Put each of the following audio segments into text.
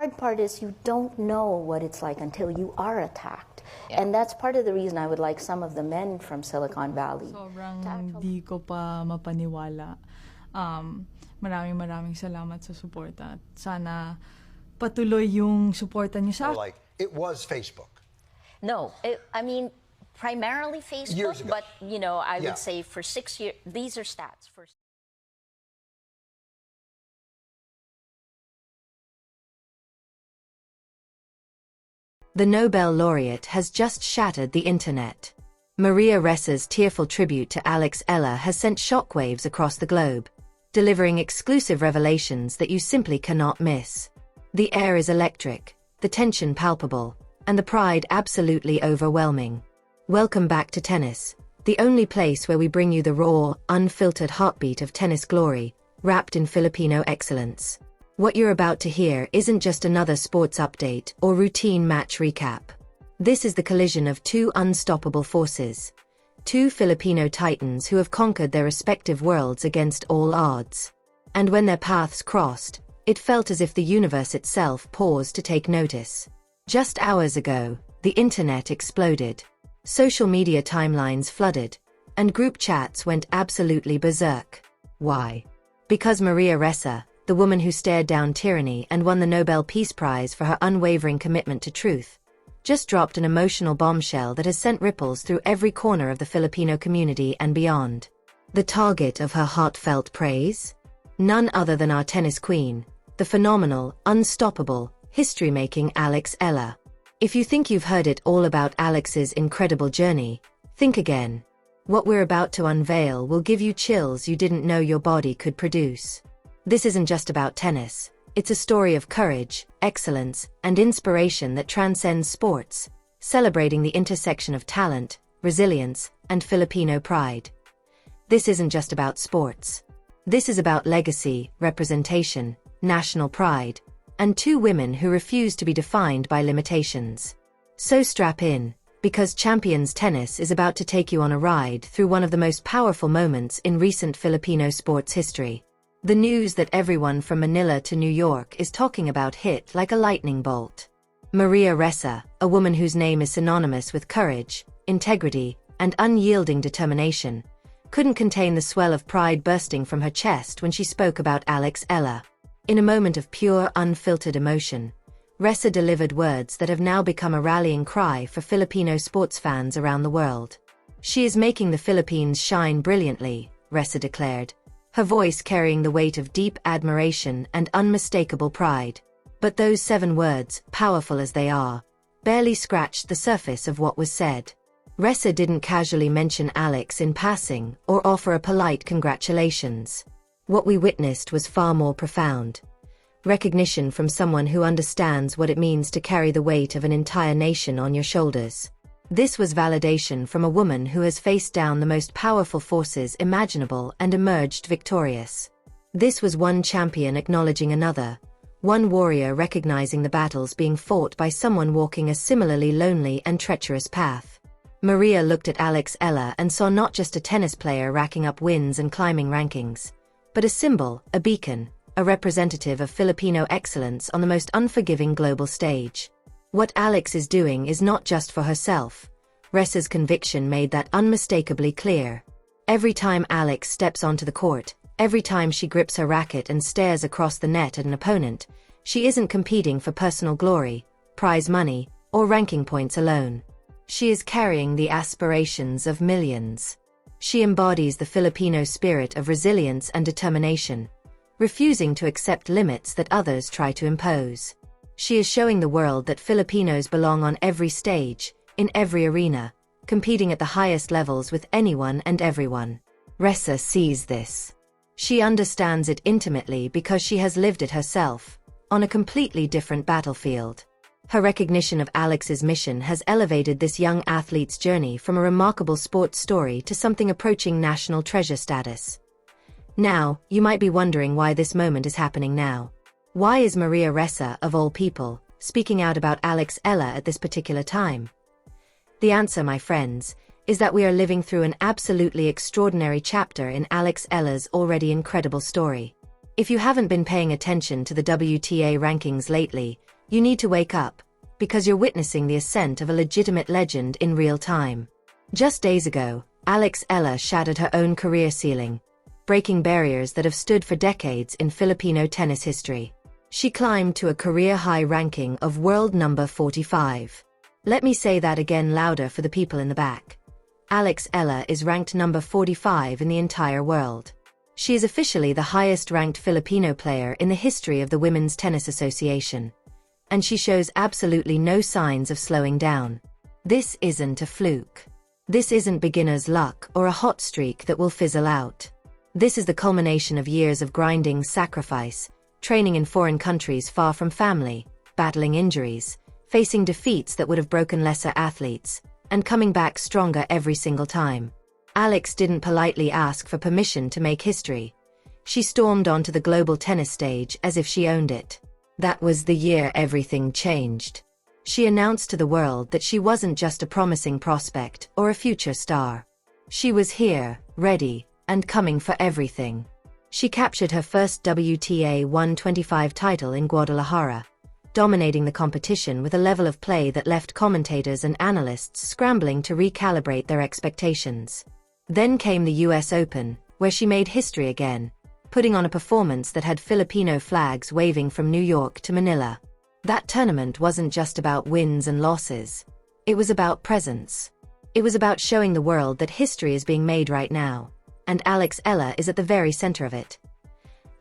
hard part is you don't know what it's like until you are attacked. Yeah. And that's part of the reason I would like some of the men from Silicon Valley. Sobrang di ko pa mapaniwala. Maraming salamat sa suporta. Sana patuloy yung suporta niyo sa Like, it was Facebook. No, I mean, primarily Facebook, Years ago. but, you know, I Yeah. would say for 6 years, these are stats. The Nobel Laureate has just shattered the internet. Maria Ressa's tearful tribute to Alex Eala has sent shockwaves across the globe, delivering exclusive revelations that you simply cannot miss. The air is electric, the tension palpable, and the pride absolutely overwhelming. Welcome back to tennis, the only place where we bring you the raw, unfiltered heartbeat of tennis glory, wrapped in Filipino excellence. What you're about to hear isn't just another sports update or routine match recap. This is the collision of two unstoppable forces. Two Filipino titans who have conquered their respective worlds against all odds. And when their paths crossed, it felt as if the universe itself paused to take notice. Just hours ago, the internet exploded. Social media timelines flooded, and group chats went absolutely berserk. Why? Because Maria Ressa, the woman who stared down tyranny and won the Nobel Peace Prize for her unwavering commitment to truth, just dropped an emotional bombshell that has sent ripples through every corner of the Filipino community and beyond. The target of her heartfelt praise? None other than our tennis queen, the phenomenal, unstoppable, history-making Alex Eala. If you think you've heard it all about Alex's incredible journey, think again. What we're about to unveil will give you chills you didn't know your body could produce. This isn't just about tennis. It's a story of courage, excellence, and inspiration that transcends sports, celebrating the intersection of talent, resilience, and Filipino pride. This isn't just about sports. This is about legacy, representation, national pride, and two women who refuse to be defined by limitations. So strap in, because Champions Tennis is about to take you on a ride through one of the most powerful moments in recent Filipino sports history. The news that everyone from Manila to New York is talking about hit like a lightning bolt. Maria Ressa, a woman whose name is synonymous with courage, integrity, and unyielding determination, couldn't contain the swell of pride bursting from her chest when she spoke about Alex Eala. In a moment of pure, unfiltered emotion, Ressa delivered words that have now become a rallying cry for Filipino sports fans around the world. She is making the Philippines shine brilliantly, Ressa declared, her voice carrying the weight of deep admiration and unmistakable pride. But those 7 words, powerful as they are, barely scratched the surface of what was said. Ressa didn't casually mention Alex in passing or offer a polite congratulations. What we witnessed was far more profound. Recognition from someone who understands what it means to carry the weight of an entire nation on your shoulders. This was validation from a woman who has faced down the most powerful forces imaginable and emerged victorious. This was one champion acknowledging another, one warrior recognizing the battles being fought by someone walking a similarly lonely and treacherous path. Maria looked at Alex Eala and saw not just a tennis player racking up wins and climbing rankings, but a symbol, a beacon, a representative of Filipino excellence on the most unforgiving global stage. What Alex is doing is not just for herself. Ressa's conviction made that unmistakably clear. Every time Alex steps onto the court, every time she grips her racket and stares across the net at an opponent, she isn't competing for personal glory, prize money, or ranking points alone. She is carrying the aspirations of millions. She embodies the Filipino spirit of resilience and determination, refusing to accept limits that others try to impose. She is showing the world that Filipinos belong on every stage, in every arena, competing at the highest levels with anyone and everyone. Ressa sees this. She understands it intimately because she has lived it herself, on a completely different battlefield. Her recognition of Alex's mission has elevated this young athlete's journey from a remarkable sports story to something approaching national treasure status. Now, you might be wondering why this moment is happening now. Why is Maria Ressa, of all people, speaking out about Alex Eala at this particular time? The answer, my friends, is that we are living through an absolutely extraordinary chapter in Alex Eala's already incredible story. If you haven't been paying attention to the WTA rankings lately, you need to wake up, because you're witnessing the ascent of a legitimate legend in real time. Just days ago, Alex Eala shattered her own career ceiling, breaking barriers that have stood for decades in Filipino tennis history. She climbed to a career-high ranking of world number 45. Let me say that again louder for the people in the back. Alex Eala is ranked number 45 in the entire world. She is officially the highest-ranked Filipino player in the history of the Women's Tennis Association. And she shows absolutely no signs of slowing down. This isn't a fluke. This isn't beginner's luck or a hot streak that will fizzle out. This is the culmination of years of grinding, sacrifice, training in foreign countries far from family, battling injuries, facing defeats that would have broken lesser athletes, and coming back stronger every single time. Alex didn't politely ask for permission to make history. She stormed onto the global tennis stage as if she owned it. That was the year everything changed. She announced to the world that she wasn't just a promising prospect or a future star. She was here, ready, and coming for everything. She captured her first WTA 125 title in Guadalajara, dominating the competition with a level of play that left commentators and analysts scrambling to recalibrate their expectations. Then came the US Open, where she made history again, putting on a performance that had Filipino flags waving from New York to Manila. That tournament wasn't just about wins and losses. It was about presence. It was about showing the world that history is being made right now, and Alex Eala is at the very center of it.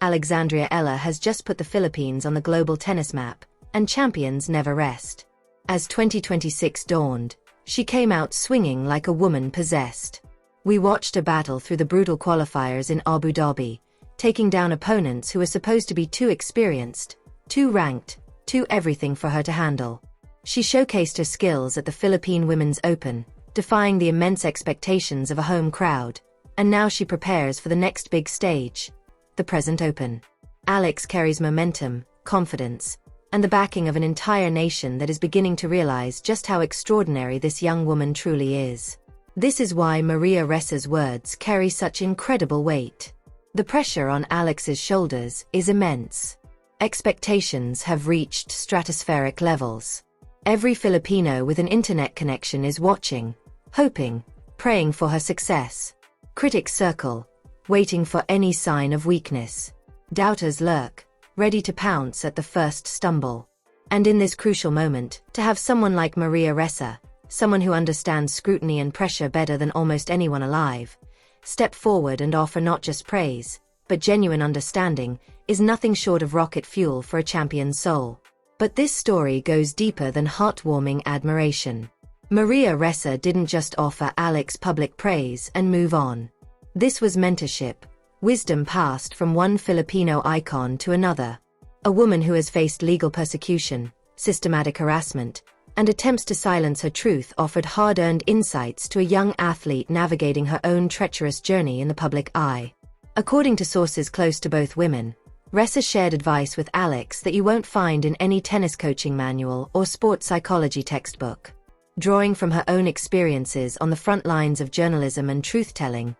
Alexandra Eala has just put the Philippines on the global tennis map, and champions never rest. As 2026 dawned, she came out swinging like a woman possessed. We watched a battle through the brutal qualifiers in Abu Dhabi, taking down opponents who were supposed to be too experienced, too ranked, too everything for her to handle. She showcased her skills at the Philippine Women's Open, defying the immense expectations of a home crowd, and now she prepares for the next big stage, the present Open. Alex carries momentum, confidence, and the backing of an entire nation that is beginning to realize just how extraordinary this young woman truly is. This is why Maria Ressa's words carry such incredible weight. The pressure on Alex's shoulders is immense. Expectations have reached stratospheric levels. Every Filipino with an internet connection is watching, hoping, praying for her success. Critics circle, waiting for any sign of weakness. Doubters lurk, ready to pounce at the first stumble. And in this crucial moment, to have someone like Maria Ressa, someone who understands scrutiny and pressure better than almost anyone alive, step forward and offer not just praise, but genuine understanding, is nothing short of rocket fuel for a champion's soul. But this story goes deeper than heartwarming admiration. Maria Ressa didn't just offer Alex public praise and move on. This was mentorship, wisdom passed from one Filipino icon to another. A woman who has faced legal persecution, systematic harassment, and attempts to silence her truth offered hard-earned insights to a young athlete navigating her own treacherous journey in the public eye. According to sources close to both women, Ressa shared advice with Alex that you won't find in any tennis coaching manual or sports psychology textbook. Drawing from her own experiences on the front lines of journalism and truth-telling,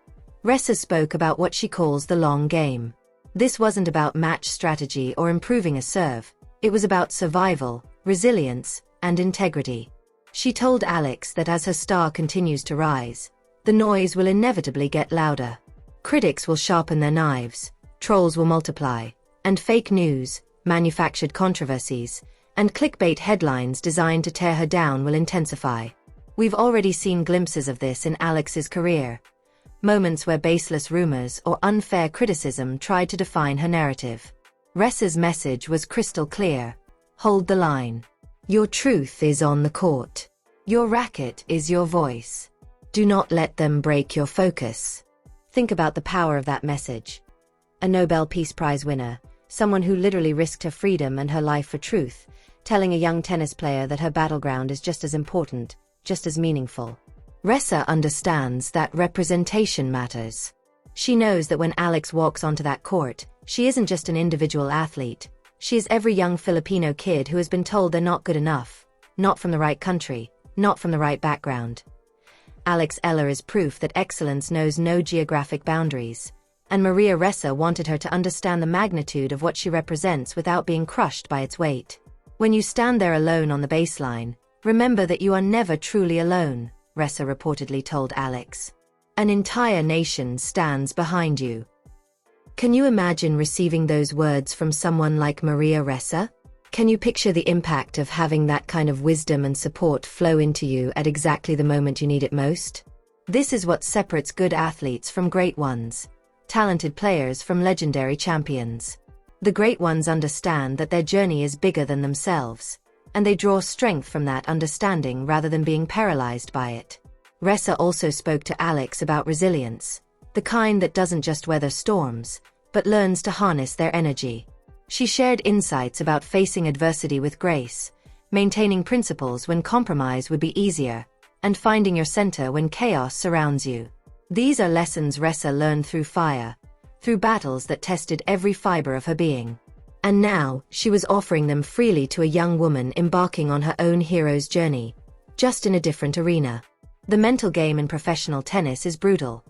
Ressa spoke about what she calls the long game. This wasn't about match strategy or improving a serve, it was about survival, resilience, and integrity. She told Alex that as her star continues to rise, the noise will inevitably get louder. Critics will sharpen their knives, trolls will multiply, and fake news, manufactured controversies, and clickbait headlines designed to tear her down will intensify. We've already seen glimpses of this in Alex's career. Moments where baseless rumors or unfair criticism tried to define her narrative. Ressa's message was crystal clear. Hold the line. Your truth is on the court. Your racket is your voice. Do not let them break your focus. Think about the power of that message. A Nobel Peace Prize winner, someone who literally risked her freedom and her life for truth, telling a young tennis player that her battleground is just as important, just as meaningful. Ressa understands that representation matters. She knows that when Alex walks onto that court, she isn't just an individual athlete. She is every young Filipino kid who has been told they're not good enough, not from the right country, not from the right background. Alex Eala is proof that excellence knows no geographic boundaries. and Maria Ressa wanted her to understand the magnitude of what she represents without being crushed by its weight. When you stand there alone on the baseline, remember that you are never truly alone, Ressa reportedly told Alex. An entire nation stands behind you. Can you imagine receiving those words from someone like Maria Ressa? Can you picture the impact of having that kind of wisdom and support flow into you at exactly the moment you need it most? This is what separates good athletes from great ones, talented players from legendary champions. The great ones understand that their journey is bigger than themselves, and they draw strength from that understanding rather than being paralyzed by it. Ressa also spoke to Alex about resilience, the kind that doesn't just weather storms, but learns to harness their energy. She shared insights about facing adversity with grace, maintaining principles when compromise would be easier, and finding your center when chaos surrounds you. These are lessons Ressa learned through fire, through battles that tested every fiber of her being. And now, she was offering them freely to a young woman embarking on her own hero's journey, just in a different arena. The mental game in professional tennis is brutal.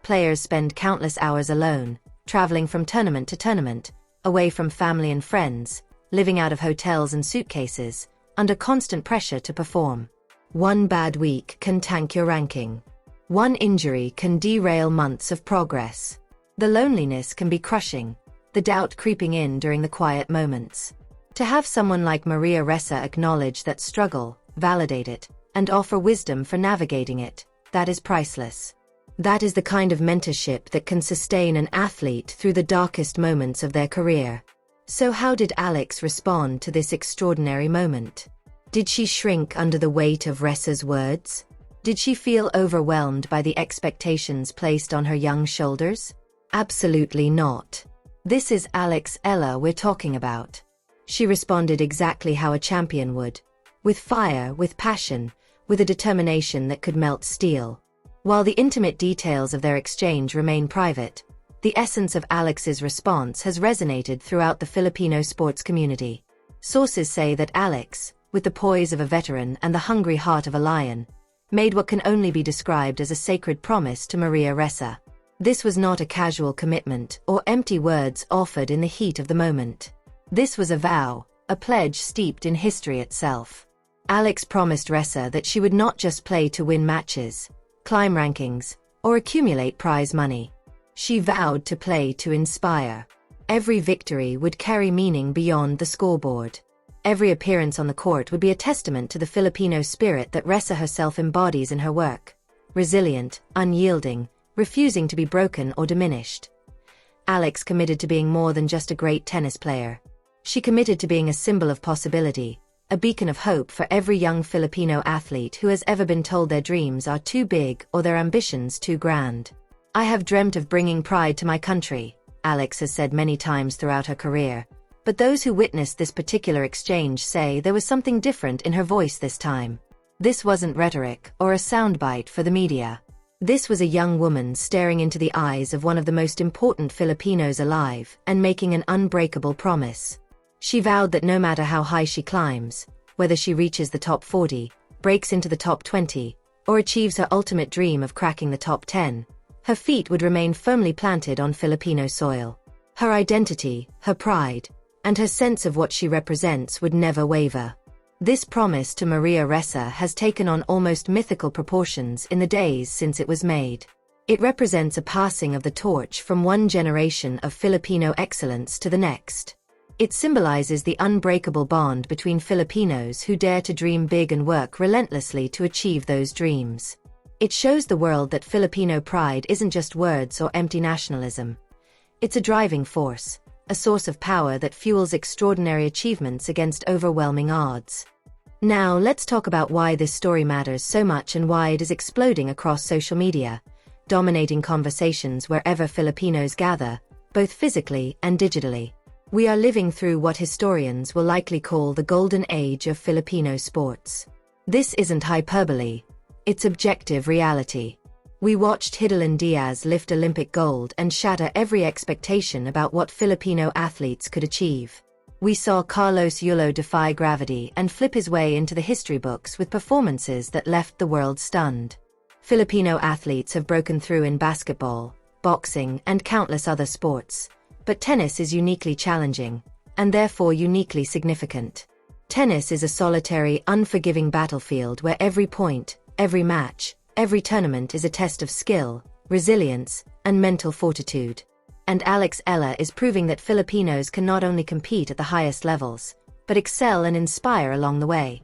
Players spend countless hours alone, traveling from tournament to tournament, away from family and friends, living out of hotels and suitcases, under constant pressure to perform. One bad week can tank your ranking. One injury can derail months of progress. The loneliness can be crushing, the doubt creeping in during the quiet moments. To have someone like Maria Ressa acknowledge that struggle, validate it, and offer wisdom for navigating it, that is priceless. That is the kind of mentorship that can sustain an athlete through the darkest moments of their career. So how did Alex respond to this extraordinary moment? Did she shrink under the weight of Ressa's words? Did she feel overwhelmed by the expectations placed on her young shoulders? Absolutely not. This is Alexandra Eala we're talking about. She responded exactly how a champion would. With fire, with passion, with a determination that could melt steel. While the intimate details of their exchange remain private, the essence of Alex's response has resonated throughout the Filipino sports community. Sources say that Alex, with the poise of a veteran and the hungry heart of a lion, made what can only be described as a sacred promise to Maria Ressa. This was not a casual commitment or empty words offered in the heat of the moment. This was a vow, a pledge steeped in history itself. Alex promised Ressa that she would not just play to win matches, climb rankings, or accumulate prize money. She vowed to play to inspire. Every victory would carry meaning beyond the scoreboard. Every appearance on the court would be a testament to the Filipino spirit that Ressa herself embodies in her work. Resilient, unyielding, refusing to be broken or diminished. Alex committed to being more than just a great tennis player. She committed to being a symbol of possibility, a beacon of hope for every young Filipino athlete who has ever been told their dreams are too big or their ambitions too grand. I have dreamt of bringing pride to my country, Alex has said many times throughout her career, but those who witnessed this particular exchange say there was something different in her voice this time. This wasn't rhetoric or a soundbite for the media. This was a young woman staring into the eyes of one of the most important Filipinos alive and making an unbreakable promise. She vowed that no matter how high she climbs, whether she reaches the top 40, breaks into the top 20, or achieves her ultimate dream of cracking the top 10, her feet would remain firmly planted on Filipino soil. Her identity, her pride, and her sense of what she represents would never waver. This promise to Maria Ressa has taken on almost mythical proportions in the days since it was made. It represents a passing of the torch from one generation of Filipino excellence to the next. It symbolizes the unbreakable bond between Filipinos who dare to dream big and work relentlessly to achieve those dreams. It shows the world that Filipino pride isn't just words or empty nationalism. It's a driving force, a source of power that fuels extraordinary achievements against overwhelming odds. Now, let's talk about why this story matters so much and why it is exploding across social media, dominating conversations wherever Filipinos gather, both physically and digitally. We are living through what historians will likely call the golden age of Filipino sports. This isn't hyperbole, it's objective reality. We watched Hidilyn Diaz lift Olympic gold and shatter every expectation about what Filipino athletes could achieve. We saw Carlos Yulo defy gravity and flip his way into the history books with performances that left the world stunned. Filipino athletes have broken through in basketball, boxing, and countless other sports. But tennis is uniquely challenging, and therefore uniquely significant. Tennis is a solitary, unforgiving battlefield where every point, every match, every tournament is a test of skill, resilience, and mental fortitude. And Alex Eala is proving that Filipinos can not only compete at the highest levels, but excel and inspire along the way.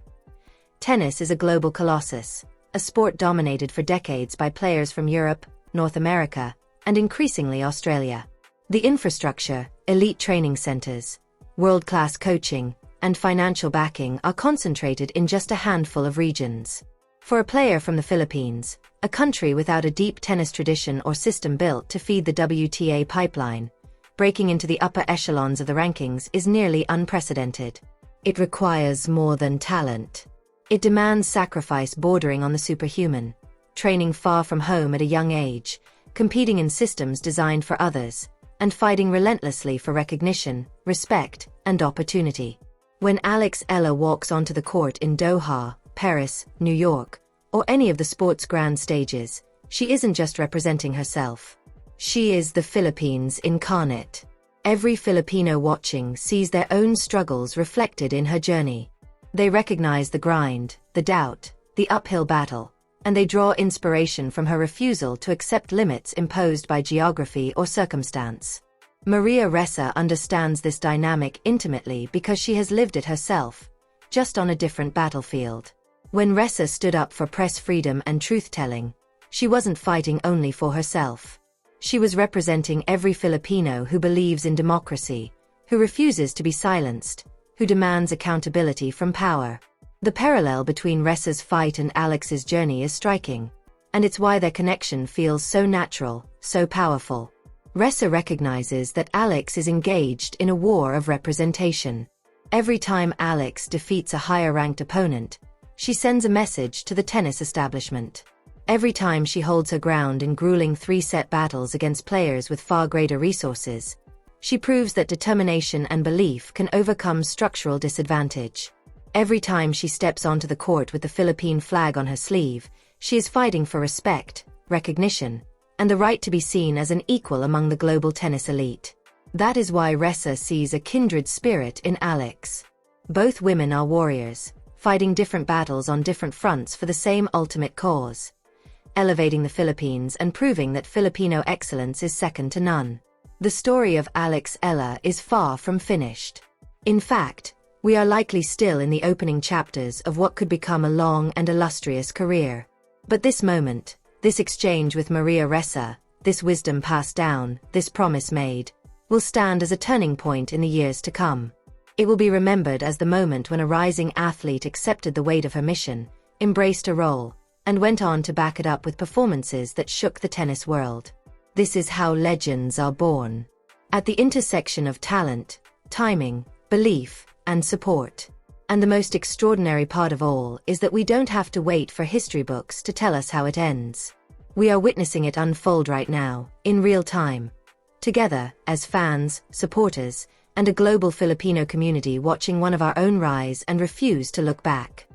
Tennis is a global colossus, a sport dominated for decades by players from Europe, North America, and increasingly Australia. The infrastructure, elite training centers, world-class coaching, and financial backing are concentrated in just a handful of regions. For a player from the Philippines, a country without a deep tennis tradition or system built to feed the WTA pipeline, breaking into the upper echelons of the rankings is nearly unprecedented. It requires more than talent. It demands sacrifice bordering on the superhuman, training far from home at a young age, competing in systems designed for others, and fighting relentlessly for recognition, respect, and opportunity. When Alex Eala walks onto the court in Doha, Paris, New York, or any of the sport's grand stages, she isn't just representing herself. She is the Philippines incarnate. Every Filipino watching sees their own struggles reflected in her journey. They recognize the grind, the doubt, the uphill battle, and they draw inspiration from her refusal to accept limits imposed by geography or circumstance. Maria Ressa understands this dynamic intimately because she has lived it herself, just on a different battlefield. When Ressa stood up for press freedom and truth-telling, she wasn't fighting only for herself. She was representing every Filipino who believes in democracy, who refuses to be silenced, who demands accountability from power. The parallel between Ressa's fight and Alex's journey is striking, and it's why their connection feels so natural, so powerful. Ressa recognizes that Alex is engaged in a war of representation. Every time Alex defeats a higher-ranked opponent, she sends a message to the tennis establishment. Every time she holds her ground in grueling three-set battles against players with far greater resources, she proves that determination and belief can overcome structural disadvantage. Every time she steps onto the court with the Philippine flag on her sleeve, she is fighting for respect, recognition, and the right to be seen as an equal among the global tennis elite. That is why Ressa sees a kindred spirit in Alex. Both women are warriors, fighting different battles on different fronts for the same ultimate cause: elevating the Philippines and proving that Filipino excellence is second to none. The story of Alex Eala is far from finished. In fact, we are likely still in the opening chapters of what could become a long and illustrious career. But this moment, this exchange with Maria Ressa, this wisdom passed down, this promise made, will stand as a turning point in the years to come. It will be remembered as the moment when a rising athlete accepted the weight of her mission, embraced her role, and went on to back it up with performances that shook the tennis world. This is how legends are born. At the intersection of talent, timing, belief, and support. And the most extraordinary part of all is that we don't have to wait for history books to tell us how it ends. We are witnessing it unfold right now, in real time. Together, as fans, supporters, and a global Filipino community watching one of our own rise and refuse to look back.